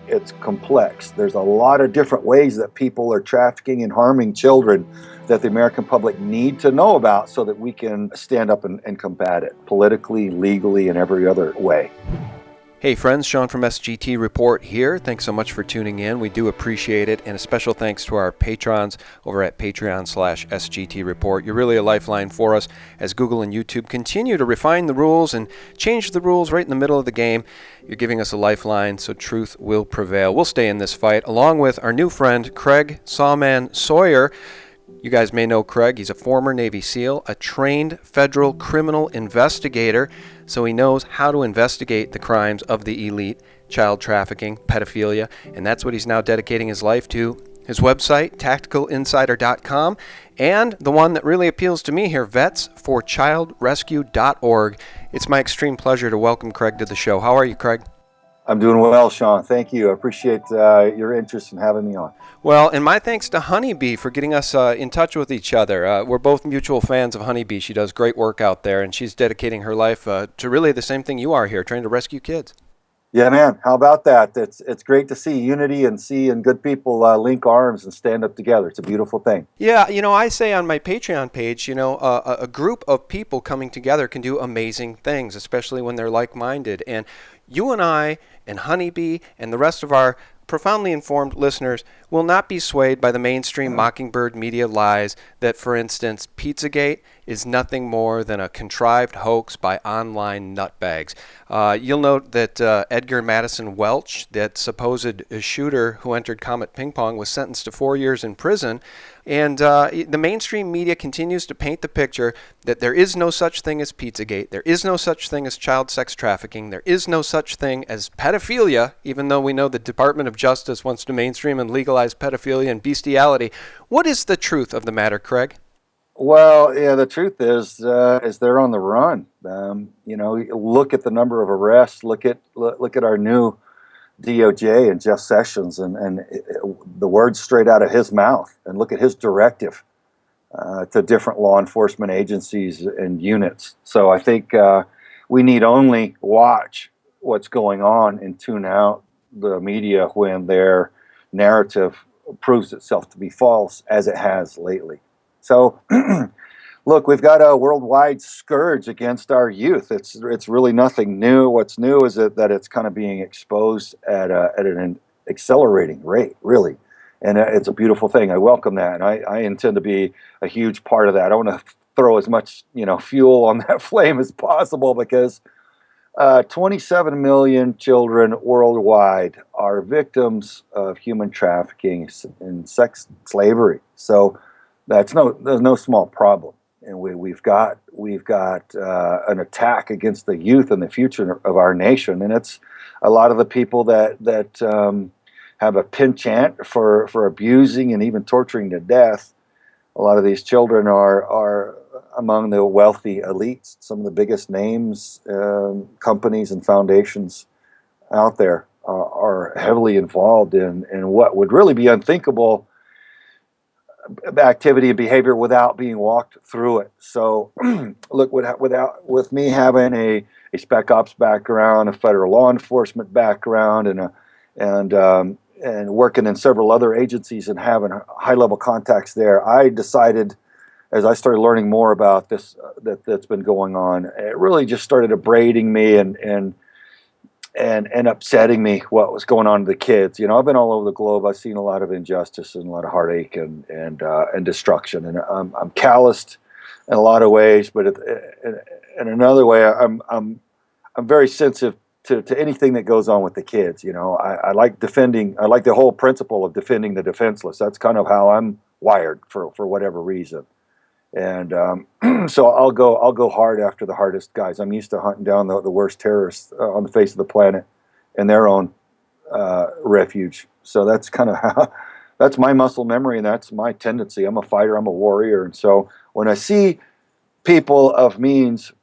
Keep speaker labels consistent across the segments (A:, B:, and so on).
A: it's complex. There's a lot of different ways that people are trafficking and harming children that the American public need to know about so that we can stand up and combat it politically, legally, and every other way.
B: Hey friends, Sean from SGT Report here. Thanks so much for tuning in. We do appreciate it. And a special thanks to our patrons over at Patreon/SGT Report. You're really a lifeline for us as Google and YouTube continue to refine the rules and change the rules right in the middle of the game. You're giving us a lifeline, so truth will prevail. We'll stay in this fight along with our new friend, Craig Sawman Sawyer. You guys may know Craig. He's a former Navy SEAL, a trained federal criminal investigator, so he knows how to investigate the crimes of the elite, child trafficking, pedophilia, and that's what he's now dedicating his life to. His website, tacticalinsider.com, and the one that really appeals to me here, vetsforchildrescue.org. It's my extreme pleasure to welcome Craig to the show. How are you, Craig?
A: I'm doing well, Sean. Thank you. I appreciate your interest in having me on.
B: Well, and my thanks to Honeybee for getting us in touch with each other. We're both mutual fans of Honeybee. She does great work out there, and she's dedicating her life to really the same thing you are here, trying to rescue kids.
A: Yeah, man. How about that? It's great to see unity and seeing good people link arms and stand up together. It's a beautiful thing.
B: Yeah, I say on my Patreon page, a group of people coming together can do amazing things, especially when they're like-minded. And you and I and Honeybee and the rest of our profoundly informed listeners will not be swayed by the mainstream mockingbird media lies that, for instance, Pizzagate is nothing more than a contrived hoax by online nutbags. You'll note that Edgar Madison Welch, that supposed shooter who entered Comet Ping Pong, was sentenced to 4 years in prison. And the mainstream media continues to paint the picture that there is no such thing as Pizzagate, there is no such thing as child sex trafficking, there is no such thing as pedophilia, even though we know the Department of Justice wants to mainstream and legalize pedophilia and bestiality. What is the truth of the matter, Craig?
A: Well, yeah, the truth is they're on the run. Look at the number of arrests. Look at our new DOJ and Jeff Sessions, and the words straight out of his mouth. And look at his directive to different law enforcement agencies and units. So I think we need only watch what's going on and tune out the media when their narrative proves itself to be false, as it has lately. So, look, we've got a worldwide scourge against our youth. It's really nothing new. What's new is that it's kind of being exposed at an accelerating rate, really. And it's a beautiful thing. I welcome that. And I intend to be a huge part of that. I want to throw as much, fuel on that flame as possible, because 27 million children worldwide are victims of human trafficking and sex slavery. So there's no small problem, and we've got an attack against the youth and the future of our nation, and it's a lot of the people that have a penchant for abusing and even torturing to death. A lot of these children are among the wealthy elites. Some of the biggest names, companies, and foundations out there are heavily involved in what would really be unthinkable activity and behavior without being walked through it. So, look, with me having a spec ops background, a federal law enforcement background, and working in several other agencies and having high level contacts there, I decided, as I started learning more about this that's been going on, it really just started abrading me and upsetting me what was going on to the kids. I've been all over the globe. I've seen a lot of injustice and a lot of heartache and destruction, and I'm calloused in a lot of ways. But in another way, I'm very sensitive to anything that goes on with the kids. I like defending. I like the whole principle of defending the defenseless. That's kind of how I'm wired for whatever reason. And so I'll go hard after the hardest guys. I'm used to hunting down the worst terrorists on the face of the planet in their own refuge. So that's kind of that's my muscle memory, and that's my tendency. I'm a fighter. I'm a warrior. And so when I see people of means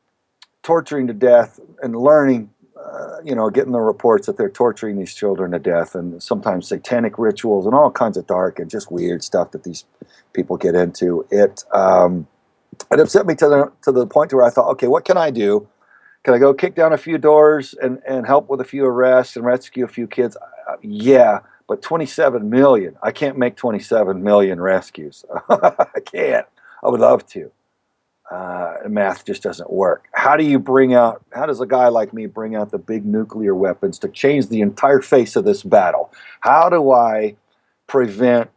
A: torturing to death and learning, getting the reports that they're torturing these children to death, and sometimes satanic rituals and all kinds of dark and just weird stuff that these people get into, it upset me to the point where I thought, okay, what can I do? Can I go kick down a few doors and help with a few arrests and rescue a few kids? Yeah, but 27 million. I can't make 27 million rescues. I can't. I would love to. Math just doesn't work. How does a guy like me bring out the big nuclear weapons to change the entire face of this battle? How do I prevent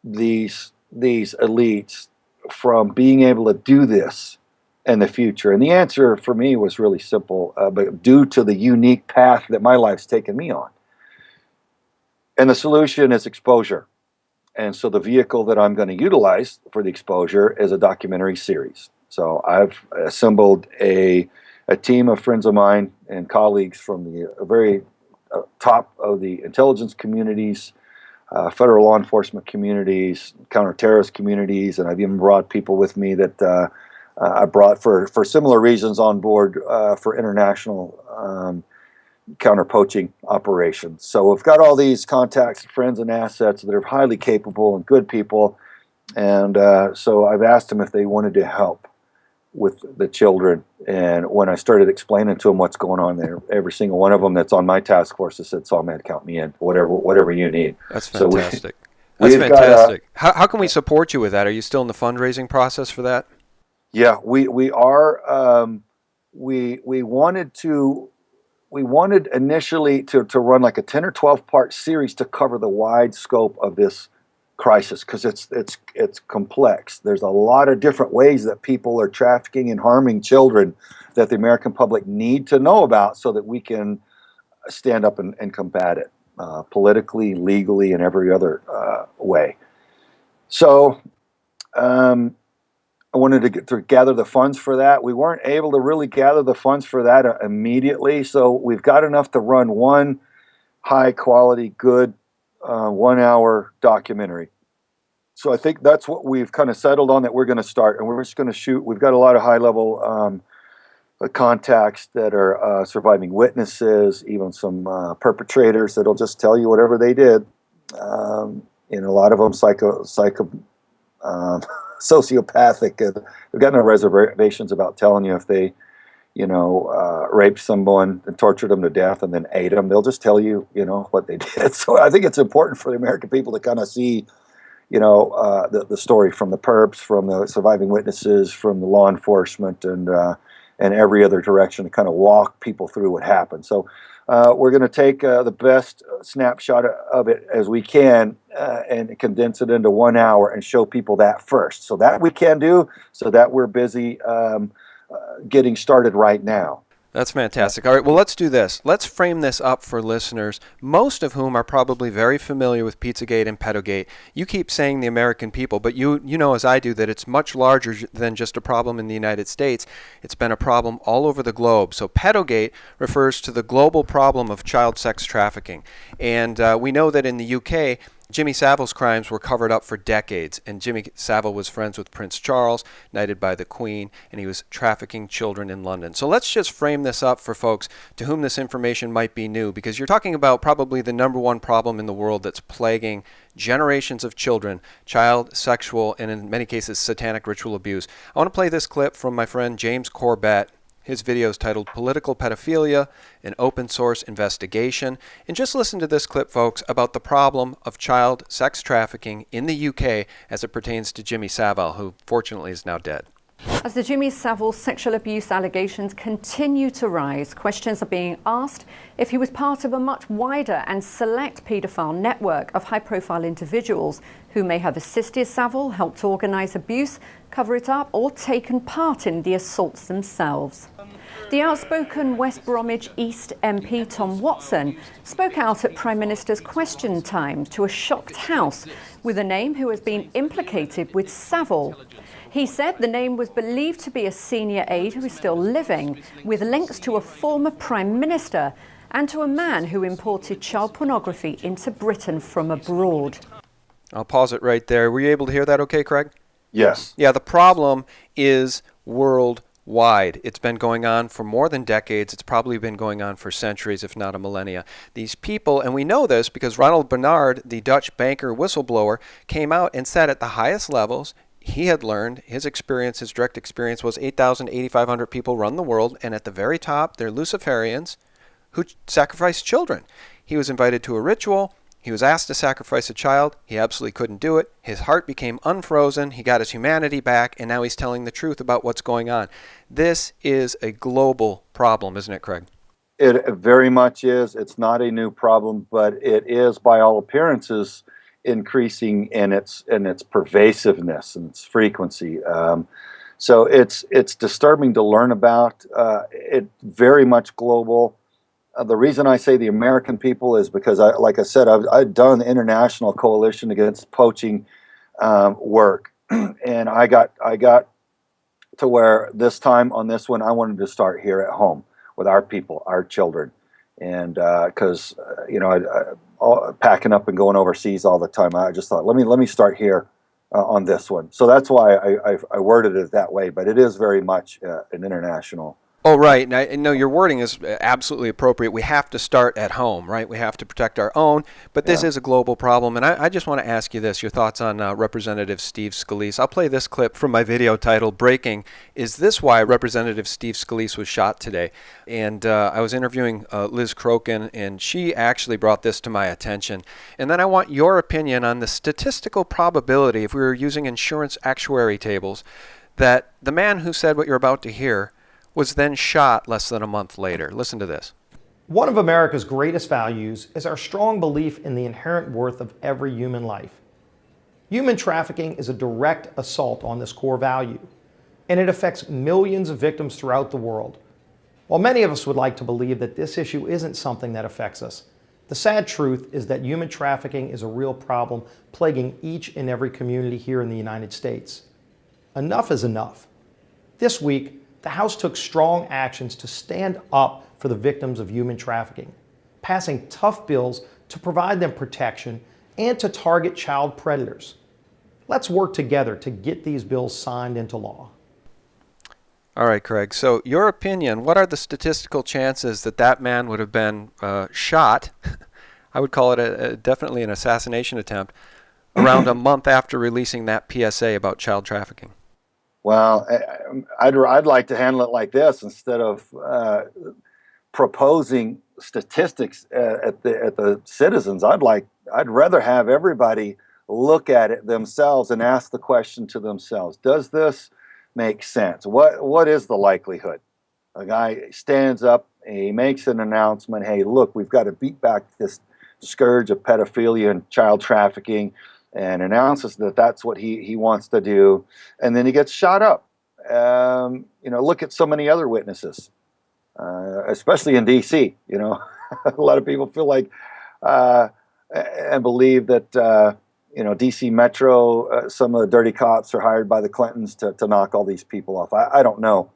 A: these elites from being able to do this in the future? And the answer for me was really simple, but due to the unique path that my life's taken me on. And the solution is exposure. And so the vehicle that I'm going to utilize for the exposure is a documentary series. So I've assembled a team of friends of mine and colleagues from the very top of the intelligence communities, federal law enforcement communities, counter-terrorist communities, and I've even brought people with me that I brought for similar reasons on board for international counter-poaching operations. So we've got all these contacts, friends, and assets that are highly capable and good people, and so I've asked them if they wanted to help with the children. And when I started explaining to them what's going on there, every single one of them that's on my task force has said, "Saw man, count me in. Whatever you need."
B: That's fantastic.
A: So
B: That's fantastic. How can we support you with that? Are you still in the fundraising process for that?
A: Yeah, we are. We wanted initially to run like a 10 or 12 part series to cover the wide scope of this crisis, because it's complex. There's a lot of different ways that people are trafficking and harming children that the American public need to know about so that we can stand up and combat it politically, legally, and every other way. So I wanted to gather the funds for that. We weren't able to really gather the funds for that immediately, so we've got enough to run one high quality, good 1 hour documentary. So I think that's what we've kind of settled on, that we're going to start, and we're just going to shoot. We've got a lot of high level contacts that are surviving witnesses, even some perpetrators that'll just tell you whatever they did. And a lot of them sociopathic. We've got no reservations about telling you if they, raped someone and tortured them to death and then ate them. They'll just tell you, what they did. So I think it's important for the American people to kind of see, the story from the perps, from the surviving witnesses, from the law enforcement, and every other direction to kind of walk people through what happened. So we're going to take the best snapshot of it as we can and condense it into 1 hour and show people that first. So that we can do, so that we're busy getting started right now.
B: That's fantastic. All right, well, let's do this. Let's frame this up for listeners, most of whom are probably very familiar with Pizzagate and Pedogate. You keep saying the American people, but you know as I do that it's much larger than just a problem in the United States. It's been a problem all over the globe. So Pedogate refers to the global problem of child sex trafficking. And we know that in the UK, Jimmy Savile's crimes were covered up for decades, and Jimmy Savile was friends with Prince Charles, knighted by the Queen, and he was trafficking children in London. So let's just frame this up for folks to whom this information might be new, because you're talking about probably the number one problem in the world that's plaguing generations of children, child sexual, and in many cases satanic ritual abuse. I want to play this clip from my friend James Corbett. His video is titled Political Pedophilia, an Open Source Investigation. And just listen to this clip, folks, about the problem of child sex trafficking in the UK as it pertains to Jimmy Savile, who fortunately is now dead.
C: As the Jimmy Savile sexual abuse allegations continue to rise, questions are being asked if he was part of a much wider and select paedophile network of high-profile individuals who may have assisted Savile, helped organise abuse, cover it up, or taken part in the assaults themselves. The outspoken West Bromwich East MP Tom Watson spoke out at Prime Minister's Question Time to a shocked House with a name who has been implicated with Savile. He said the name was believed to be a senior aide who is still living, with links to a former Prime Minister and to a man who imported child pornography into Britain from abroad.
B: I'll pause it right there. Were you able to hear that okay, Craig?
A: Yes.
B: Yeah, the problem is worldwide. It's been going on for more than decades. It's probably been going on for centuries, if not a millennia. These people, and we know this because Ronald Bernard, the Dutch banker whistleblower, came out and said at the highest levels, he had learned, his experience, his direct experience was 8,000, 8,500 people run the world, and at the very top, they're Luciferians who sacrifice children. He was invited to a ritual. He was asked to sacrifice a child. He absolutely couldn't do it. His heart became unfrozen. He got his humanity back, and now he's telling the truth about what's going on. This is a global problem, isn't it, Craig?
A: It very much is. It's not a new problem, but it is, by all appearances, increasing in its pervasiveness and its frequency. So it's disturbing to learn about. It very much global. The reason I say the American people is because, like I said, I've done the International Coalition Against Poaching work, and I got to where this time on this one I wanted to start here at home with our people, our children, and because packing up and going overseas all the time, I just thought let me start here on this one. So that's why I worded it that way. But it is very much an international.
B: Oh, right. No, your wording is absolutely appropriate. We have to start at home, right? We have to protect our own, but this is a global problem. And I just want to ask you this, your thoughts on Representative Steve Scalise. I'll play this clip from my video titled Breaking. Is this why Representative Steve Scalise was shot today? And I was interviewing Liz Crokin, and she actually brought this to my attention. And then I want your opinion on the statistical probability, if we were using insurance actuary tables, that the man who said what you're about to hear was then shot less than a month later. Listen to this.
D: One of America's greatest values is our strong belief in the inherent worth of every human life. Human trafficking is a direct assault on this core value, and it affects millions of victims throughout the world. While many of us would like to believe that this issue isn't something that affects us, the sad truth is that human trafficking is a real problem plaguing each and every community here in the United States. Enough is enough. This week, the House took strong actions to stand up for the victims of human trafficking, passing tough bills to provide them protection and to target child predators. Let's work together to get these bills signed into law.
B: All right, Craig. So your opinion, what are the statistical chances that that man would have been shot? I would call it definitely an assassination attempt around a month after releasing that PSA about child trafficking.
A: Well, I'd like to handle it like this instead of proposing statistics at the citizens. I'd rather have everybody look at it themselves and ask the question to themselves: does this make sense? What is the likelihood? A guy stands up, he makes an announcement: hey, look, we've got to beat back this scourge of pedophilia and child trafficking, and announces that that's what he wants to do, and then he gets shot up. Look at so many other witnesses, especially in D.C. A lot of people feel like and believe that D.C. Metro, some of the dirty cops are hired by the Clintons to knock all these people off. I don't know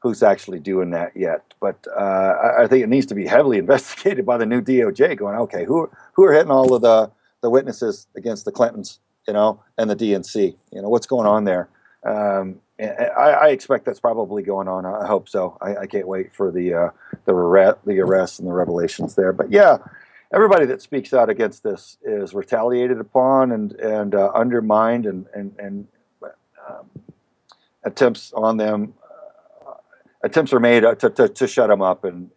A: who's actually doing that yet, but I think it needs to be heavily investigated by the new DOJ. Going, okay, who are hitting all of the witnesses against the Clintons, and the DNC, what's going on there? I expect that's probably going on. I hope so. I can't wait for the arrests and the revelations there. But yeah, everybody that speaks out against this is retaliated upon and undermined, and attempts are made to shut them up and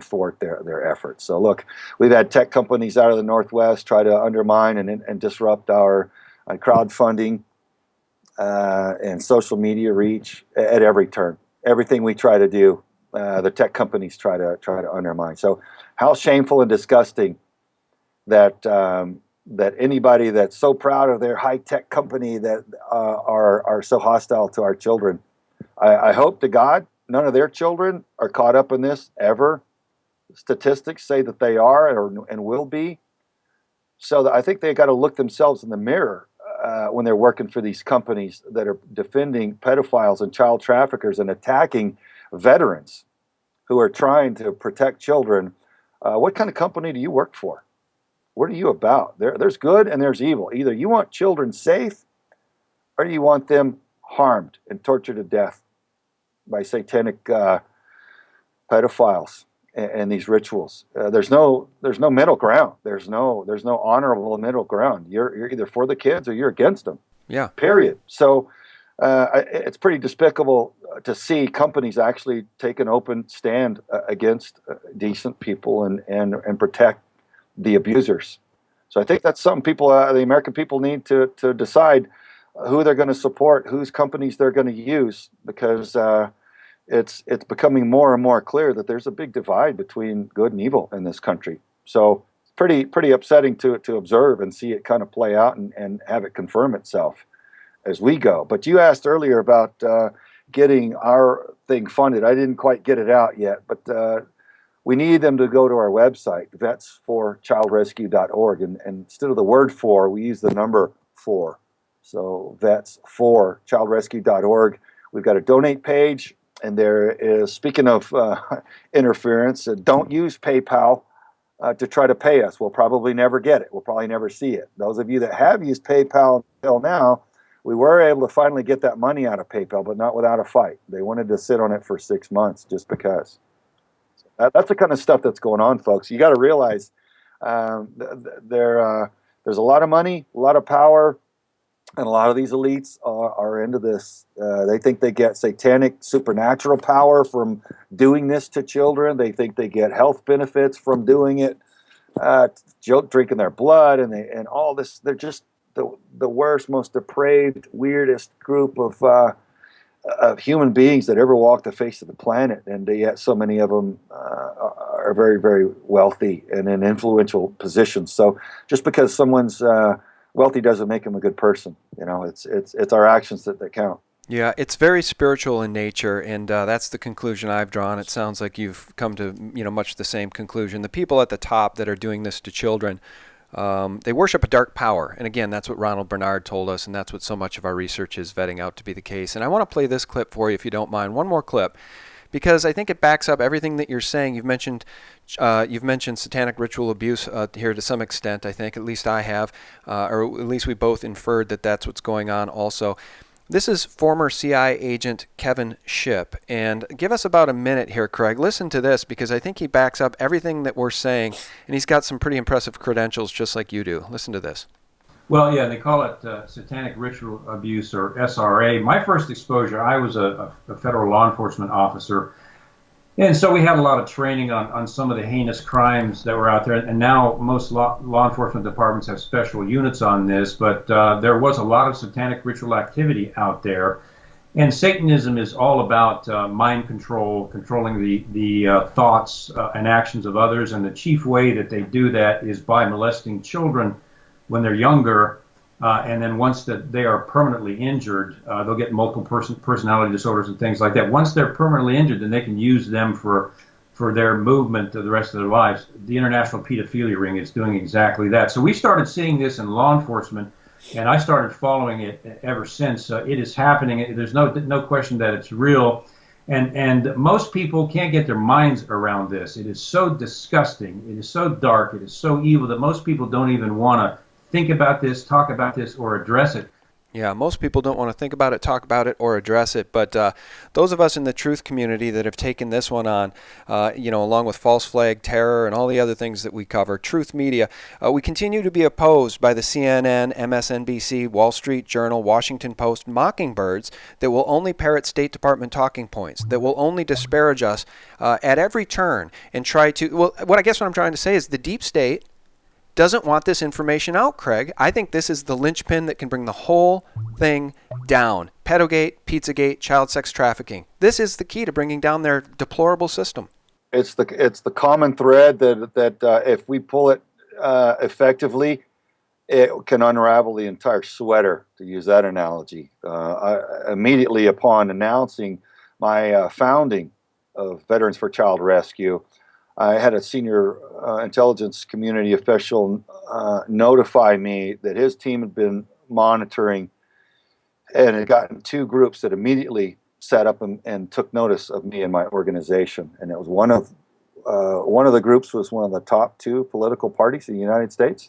A: thwart their efforts. So look, we've had tech companies out of the Northwest try to undermine and disrupt our crowdfunding and social media reach at every turn. Everything we try to do, the tech companies try to undermine. So how shameful and disgusting that that anybody that's so proud of their high tech company that are so hostile to our children. I hope to God none of their children are caught up in this ever. Statistics say that they are and will be. So I think they got to look themselves in the mirror when they're working for these companies that are defending pedophiles and child traffickers and attacking veterans who are trying to protect children. What kind of company do you work for? What are you about? There's good and there's evil. Either you want children safe or you want them harmed and tortured to death by satanic pedophiles and these rituals. There's no middle ground. There's no honorable middle ground. You're either for the kids or you're against them.
B: Yeah.
A: Period. So it's pretty despicable to see companies actually take an open stand against decent people and protect the abusers. So I think that's something people, the American people, need to decide who they're going to support, whose companies they're going to use, because it's becoming more and more clear that there's a big divide between good and evil in this country. So it's pretty upsetting to observe and see it kind of play out and have it confirm itself as we go. But you asked earlier about getting our thing funded. I didn't quite get it out yet, but we need them to go to our website, vets4childrescue.org, and instead of the word "for," we use the number 4. So vets4childrescue.org. We've got a donate page, and there is, speaking of interference, don't use PayPal to try to pay us. We'll probably never get it. We'll probably never see it. Those of you that have used PayPal until now, we were able to finally get that money out of PayPal, but not without a fight. They wanted to sit on it for 6 months just because. That's the kind of stuff that's going on, folks. You got to realize there's a lot of money, a lot of power, and a lot of these elites are into this. They think they get satanic, supernatural power from doing this to children. They think they get health benefits from doing it, drinking their blood, and all this. They're just the worst, most depraved, weirdest group of human beings that ever walked the face of the planet, and yet so many of them are very, very wealthy and in influential positions. So just because someone's wealthy doesn't make them a good person. You know, it's our actions that count.
B: Yeah, it's very spiritual in nature, and that's the conclusion I've drawn. It sounds like you've come to much the same conclusion. The people at the top that are doing this to children, they worship a dark power. And again, that's what Ronald Bernard told us, and that's what so much of our research is vetting out to be the case. And I want to play this clip for you, if you don't mind. One more clip, because I think it backs up everything that you're saying. You've mentioned satanic ritual abuse here to some extent, I think. At least I have, or at least we both inferred that that's what's going on also. This is former CIA agent Kevin Shipp, and give us about a minute here, Craig. Listen to this, because I think he backs up everything that we're saying, and he's got some pretty impressive credentials just like you do. Listen to this.
E: Well, yeah, they call it satanic ritual abuse, or SRA. My first exposure, I was a federal law enforcement officer, and so we had a lot of training on some of the heinous crimes that were out there. And now most law enforcement departments have special units on this, but there was a lot of satanic ritual activity out there. And Satanism is all about mind control, controlling the thoughts and actions of others. And the chief way that they do that is by molesting children when they're younger. And then once that they are permanently injured, they'll get multiple personality disorders and things like that. Once they're permanently injured, then they can use them for their movement the rest of their lives. The International Pedophilia Ring is doing exactly that. So we started seeing this in law enforcement, and I started following it ever since. It is happening. There's no question that it's real. And most people can't get their minds around this. It is so disgusting. It is so dark. It is so evil that most people don't even want to think about this, talk about this, or address it.
B: Yeah, most people don't want to think about it, talk about it, or address it. But those of us in the truth community that have taken this one on, along with false flag terror and all the other things that we cover, truth media, we continue to be opposed by the CNN, MSNBC, Wall Street Journal, Washington Post, mockingbirds that will only parrot State Department talking points, that will only disparage us at every turn and try to, well, what I'm trying to say is the deep state doesn't want this information out, Craig. I think this is the linchpin that can bring the whole thing down. Pedogate, Pizzagate, child sex trafficking. This is the key to bringing down their deplorable system.
A: It's the common thread that if we pull it effectively, it can unravel the entire sweater, to use that analogy. Immediately upon announcing my founding of Veterans for Child Rescue, I had a senior intelligence community official notify me that his team had been monitoring and had gotten 2 groups that immediately set up and took notice of me and my organization. And it was one of the groups was one of the top 2 political parties in the United States,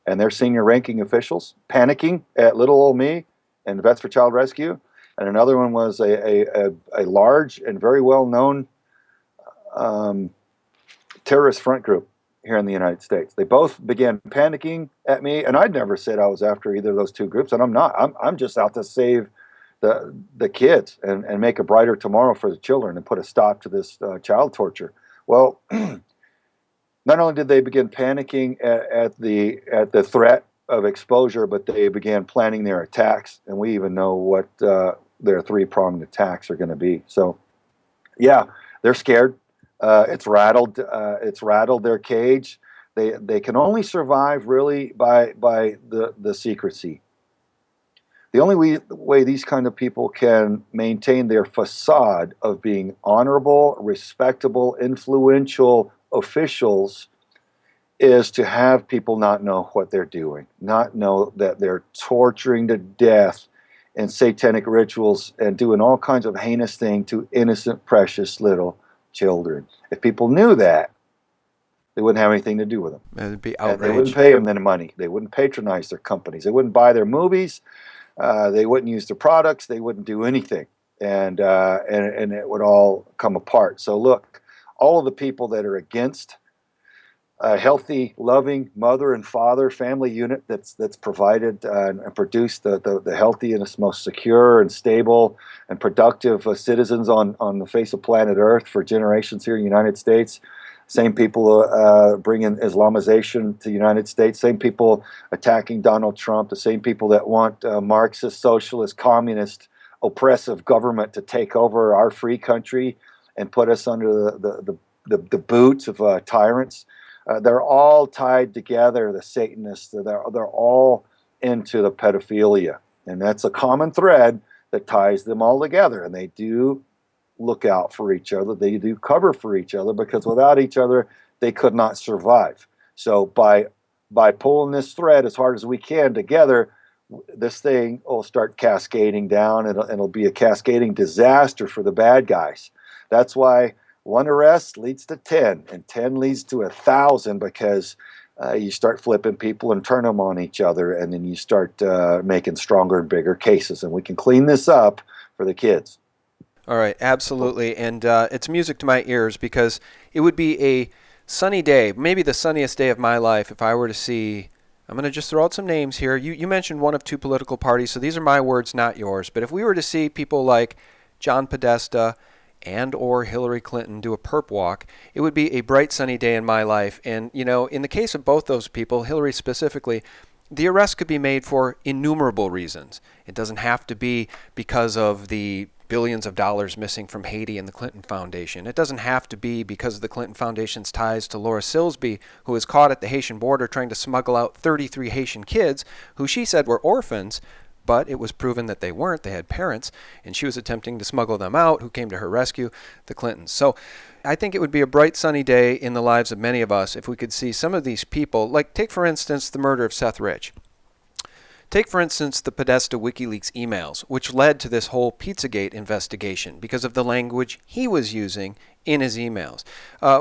A: and their senior ranking officials panicking at little old me and Vets for Child Rescue. And another one was a large and very well known terrorist front group here in the United States. They both began panicking at me, and I'd never said I was after either of those 2 groups, and I'm not. I'm just out to save the kids and make a brighter tomorrow for the children and put a stop to this child torture. Well, Not only did they begin panicking at the threat of exposure, but they began planning their attacks, and we even know what their three-pronged attacks are going to be. So, yeah, they're scared. It's rattled their cage. They can only survive really by the secrecy. The only way these kind of people can maintain their facade of being honorable, respectable, influential officials is to have people not know what they're doing, not know that they're torturing to death in satanic rituals and doing all kinds of heinous things to innocent, precious little children. If people knew that, they wouldn't have anything to do with them.
B: It'd be
A: And they
B: outrage.
A: wouldn't pay them any money. They wouldn't patronize their companies. They wouldn't buy their movies. They wouldn't use their products. They wouldn't do anything. And it would all come apart. So look, all of the people that are against a healthy, loving mother and father family unit that's provided and produced the healthiest, most secure and stable and productive citizens on the face of planet Earth for generations here in the United States. Same people bringing Islamization to the United States. Same people attacking Donald Trump. The same people that want Marxist, socialist, communist, oppressive government to take over our free country and put us under the boots of tyrants. They're all tied together, the Satanists. They're all into the pedophilia. And that's a common thread that ties them all together. And they do look out for each other. They do cover for each other, because without each other, they could not survive. So by pulling this thread as hard as we can together, this thing will start cascading down. It'll be a cascading disaster for the bad guys. That's why one arrest leads to 10, and 10 leads to 1,000, because you start flipping people and turn them on each other, and then you start making stronger and bigger cases. And we can clean this up for the kids.
B: All right, absolutely. And it's music to my ears, because it would be a sunny day, maybe the sunniest day of my life, if I were to see, I'm going to just throw out some names here. You mentioned one of two political parties, so these are my words, not yours. But if we were to see people like John Podesta and or Hillary Clinton do a perp walk, it would be a bright sunny day in my life. And, you know, in the case of both those people, Hillary specifically, the arrest could be made for innumerable reasons. It doesn't have to be because of the billions of dollars missing from Haiti and the Clinton Foundation. It doesn't have to be because of the Clinton Foundation's ties to Laura Silsby, who was caught at the Haitian border trying to smuggle out 33 Haitian kids who she said were orphans, but it was proven that they weren't. They had parents, and she was attempting to smuggle them out, who came to her rescue, the Clintons. So I think it would be a bright sunny day in the lives of many of us if we could see some of these people, like take for instance the murder of Seth Rich. Take, for instance, the Podesta WikiLeaks emails, which led to this whole Pizzagate investigation because of the language he was using in his emails.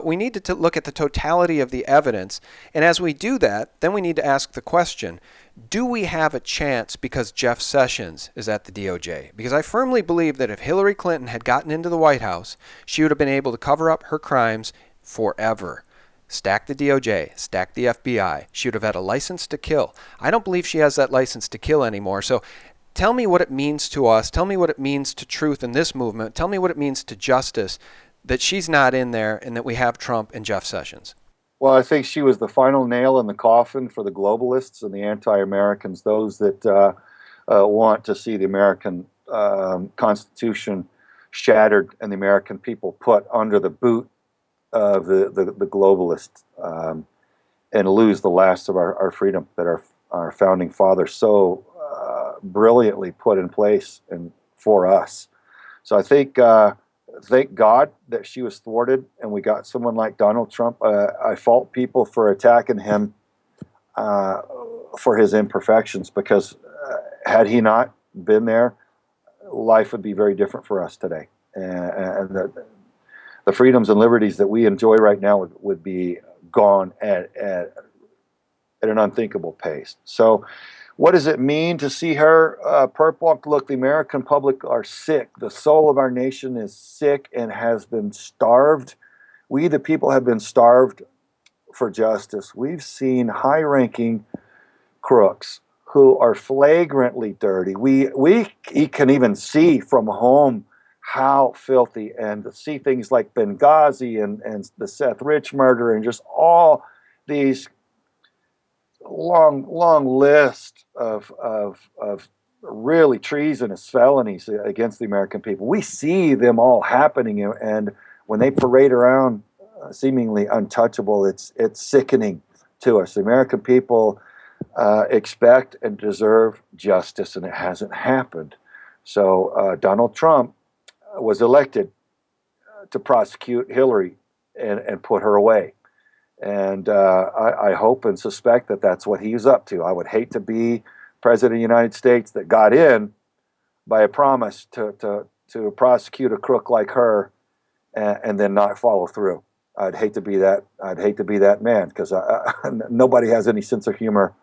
B: We need to look at the totality of the evidence, and as we do that, then we need to ask the question, do we have a chance because Jeff Sessions is at the DOJ? Because I firmly believe that if Hillary Clinton had gotten into the White House, she would have been able to cover up her crimes forever. Stack the DOJ, stack the FBI. She would have had a license to kill. I don't believe she has that license to kill anymore. So tell me what it means to us. Tell me what it means to truth in this movement. Tell me what it means to justice that she's not in there and that we have Trump and Jeff Sessions.
A: Well, I think she was the final nail in the coffin for the globalists and the anti-Americans, those that want to see the American Constitution shattered and the American people put under the boot of the globalists and lose the last of our freedom that our founding fathers so brilliantly put in place and for us. So I think thank God that she was thwarted and we got someone like Donald Trump. I fault people for attacking him for his imperfections, because had he not been there, life would be very different for us today. And the freedoms and liberties that we enjoy right now would be gone at an unthinkable pace. So what does it mean to see her perp walk? Look, the American public are sick. The soul of our nation is sick and has been starved. We, the people, have been starved for justice. We've seen high-ranking crooks who are flagrantly dirty. We can even see from home how filthy, and to see things like Benghazi and the Seth Rich murder and just all these long list of really treasonous felonies against the American people. We see them all happening, and when they parade around seemingly untouchable, it's sickening to us. The American people expect and deserve justice, and it hasn't happened. So Donald Trump was elected to prosecute Hillary and put her away. And I hope and suspect that that's what he's up to. I would hate to be president of the United States that got in by a promise to prosecute a crook like her and then not follow through. I'd hate to be that. I'd hate to be that man, because nobody has any sense of humor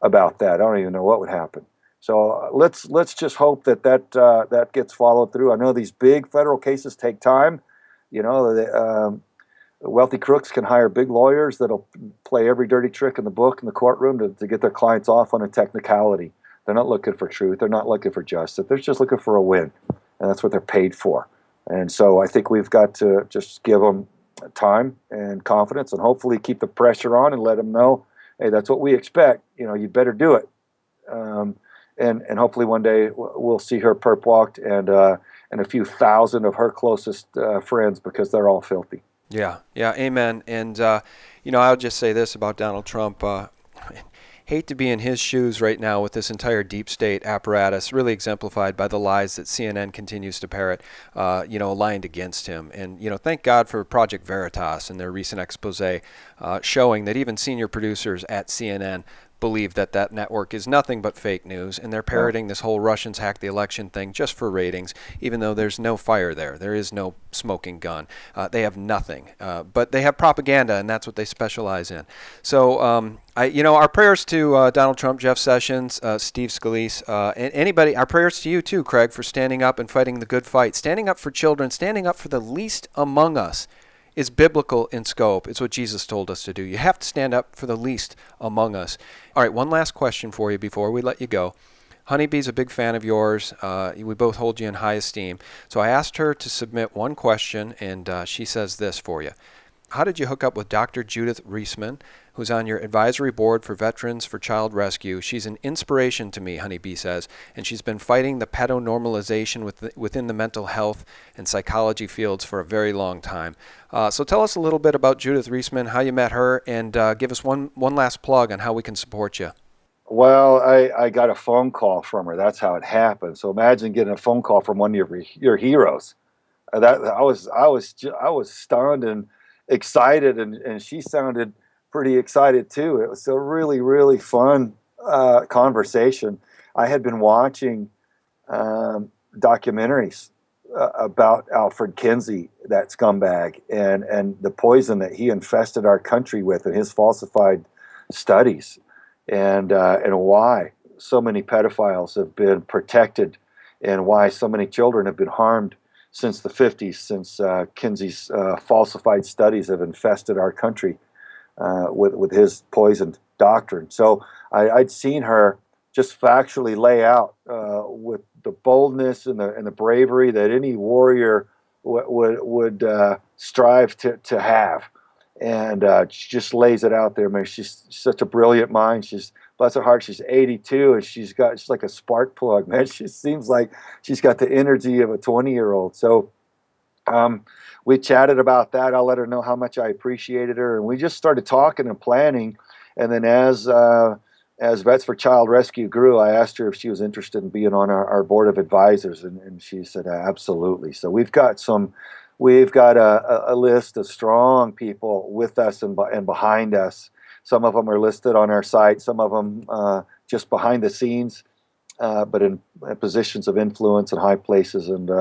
A: about that. I don't even know what would happen. So let's just hope that gets followed through. I know these big federal cases take time. You know, wealthy crooks can hire big lawyers that'll play every dirty trick in the book in the courtroom to get their clients off on a technicality. They're not looking for truth. They're not looking for justice. They're just looking for a win, and that's what they're paid for. And so I think we've got to just give them time and confidence, and hopefully keep the pressure on and let them know, hey, that's what we expect. You know, you better do it. And hopefully one day we'll see her perp walked and a few thousand of her closest friends, because they're all filthy.
B: Yeah, amen. And, I'll just say this about Donald Trump. Hate to be in his shoes right now with this entire deep state apparatus, really exemplified by the lies that CNN continues to parrot, aligned against him. And, thank God for Project Veritas and their recent expose showing that even senior producers at CNN believe that network is nothing but fake news, and they're parroting this whole Russians hacked the election thing just for ratings, even though there's no fire there. There is no smoking gun. They have nothing, but they have propaganda, and that's what they specialize in. So, our prayers to Donald Trump, Jeff Sessions, Steve Scalise, and anybody. Our prayers to you too, Craig, for standing up and fighting the good fight, standing up for children, standing up for the least among us. Is biblical in scope. It's what Jesus told us to do. You have to stand up for the least among us. All right, one last question for you before we let you go. Honeybee's a big fan of yours. We both hold you in high esteem. So I asked her to submit one question, and she says this for you. How did you hook up with Dr. Judith Reisman, who's on your advisory board for Veterans for Child Rescue? She's an inspiration to me, Honeybee says, and she's been fighting the pedonormalization within the mental health and psychology fields for a very long time. So tell us a little bit about Judith Reisman, how you met her, and give us one last plug on how we can support you.
A: Well, I got a phone call from her. That's how it happened. So imagine getting a phone call from one of your heroes. I was stunned and excited, and she sounded pretty excited too. It was a really, really fun conversation. I had been watching documentaries about Alfred Kinsey, that scumbag, and the poison that he infested our country with in his falsified studies, and why so many pedophiles have been protected, and why so many children have been harmed since the 50s, since Kinsey's falsified studies have infested our country with his poisoned doctrine. So I'd seen her just factually lay out with the boldness and the bravery that any warrior would strive to have, and she just lays it out there. Man, she's such a brilliant mind. Bless her heart, she's 82, and she's like a spark plug, man. She seems like she's got the energy of a 20-year-old. So we chatted about that. I'll let her know how much I appreciated her, and we just started talking and planning. And then as Vets for Child Rescue grew, I asked her if she was interested in being on our board of advisors, and she said absolutely. So we've got a list of strong people with us and behind us. Some of them are listed on our site, some of them just behind the scenes, but in positions of influence in high places. And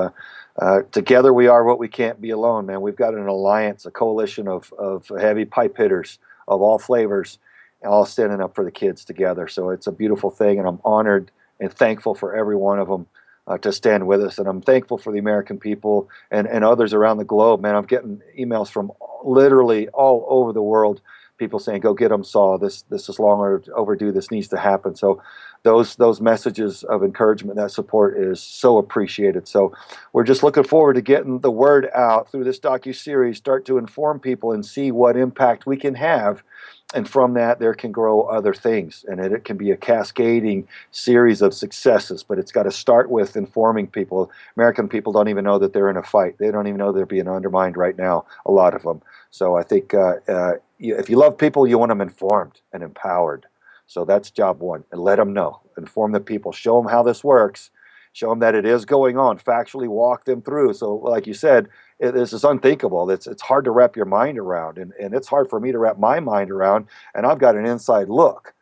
A: together we are what we can't be alone, man. We've got an alliance, a coalition of heavy pipe hitters of all flavors, all standing up for the kids together. So it's a beautiful thing, and I'm honored and thankful for every one of them to stand with us. And I'm thankful for the American people and others around the globe, man. I'm getting emails from literally all over the world people saying, "Go get them, Saw. This is long overdue. This needs to happen." So those messages of encouragement, that support is so appreciated. So we're just looking forward to getting the word out through this docuseries, start to inform people and see what impact we can have. And from that, there can grow other things. And it can be a cascading series of successes, but it's got to start with informing people. American people don't even know that they're in a fight. They don't even know they're being undermined right now, a lot of them. So I think if you love people, you want them informed and empowered. So that's job one. And let them know. Inform the people. Show them how this works. Show them that it is going on. Factually walk them through. So like you said, this is unthinkable. It's hard to wrap your mind around. And it's hard for me to wrap my mind around. And I've got an inside look.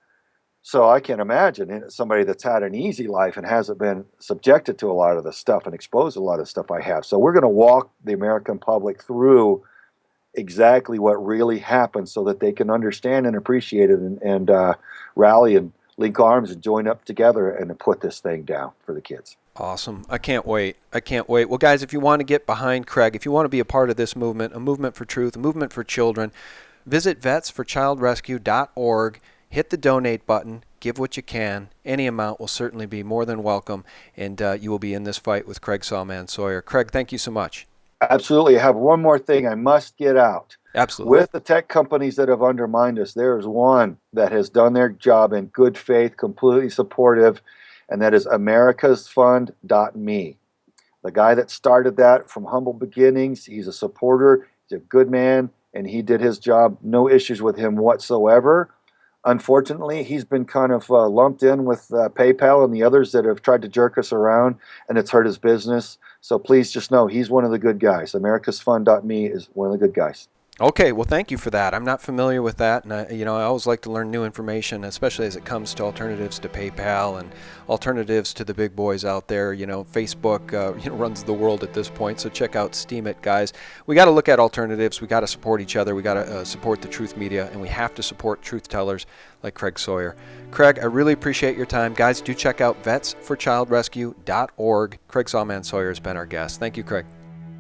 A: So I can imagine somebody that's had an easy life and hasn't been subjected to a lot of the stuff and exposed to a lot of stuff I have. So we're going to walk the American public through exactly what really happened so that they can understand and appreciate it and rally and link arms and join up together and put this thing down for the kids.
B: Awesome. I can't wait. Well, guys, if you want to get behind Craig, if you want to be a part of this movement, a movement for truth, a movement for children, visit vetsforchildrescue.org, hit the donate button, give what you can. Any amount will certainly be more than welcome, and you will be in this fight with Craig Sawman Sawyer. Craig, thank you so much.
A: Absolutely. I have one more thing I must get out.
B: Absolutely.
A: With the tech companies that have undermined us, there is one that has done their job in good faith, completely supportive, and that is americasfund.me. The guy that started that from humble beginnings, he's a supporter, he's a good man, and he did his job. No issues with him whatsoever. Unfortunately, he's been kind of lumped in with PayPal and the others that have tried to jerk us around, and it's hurt his business. So please just know he's one of the good guys. americasfund.me is one of the good guys.
B: Okay, well, thank you for that. I'm not familiar with that, and I always like to learn new information, especially as it comes to alternatives to PayPal and alternatives to the big boys out there. Facebook runs the world at this point, so check out Steam It, guys. We got to look at alternatives. We got to support each other. We got to support the truth media, and we have to support truth tellers like Craig Sawyer. Craig, I really appreciate your time. Guys, do check out vetsforchildrescue.org. Craig Sawman Sawyer has been our guest. Thank you, Craig.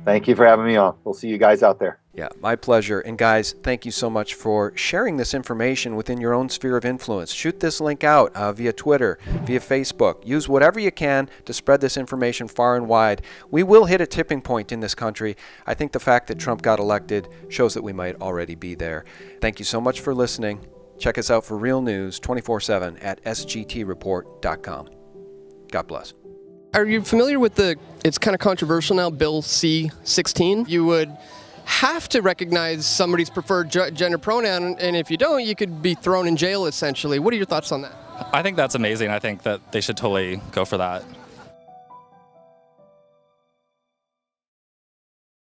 A: Thank you for having me on. We'll see you guys out there.
B: Yeah, my pleasure. And guys, thank you so much for sharing this information within your own sphere of influence. Shoot this link out via Twitter, via Facebook. Use whatever you can to spread this information far and wide. We will hit a tipping point in this country. I think the fact that Trump got elected shows that we might already be there. Thank you so much for listening. Check us out for real news 24/7 at sgtreport.com. God bless.
F: Are you familiar with it's kind of controversial now, Bill C-16? You would have to recognize somebody's preferred gender pronoun, and if you don't, you could be thrown in jail, essentially. What are your thoughts on that?
G: I think that's amazing. I think that they should totally go for that.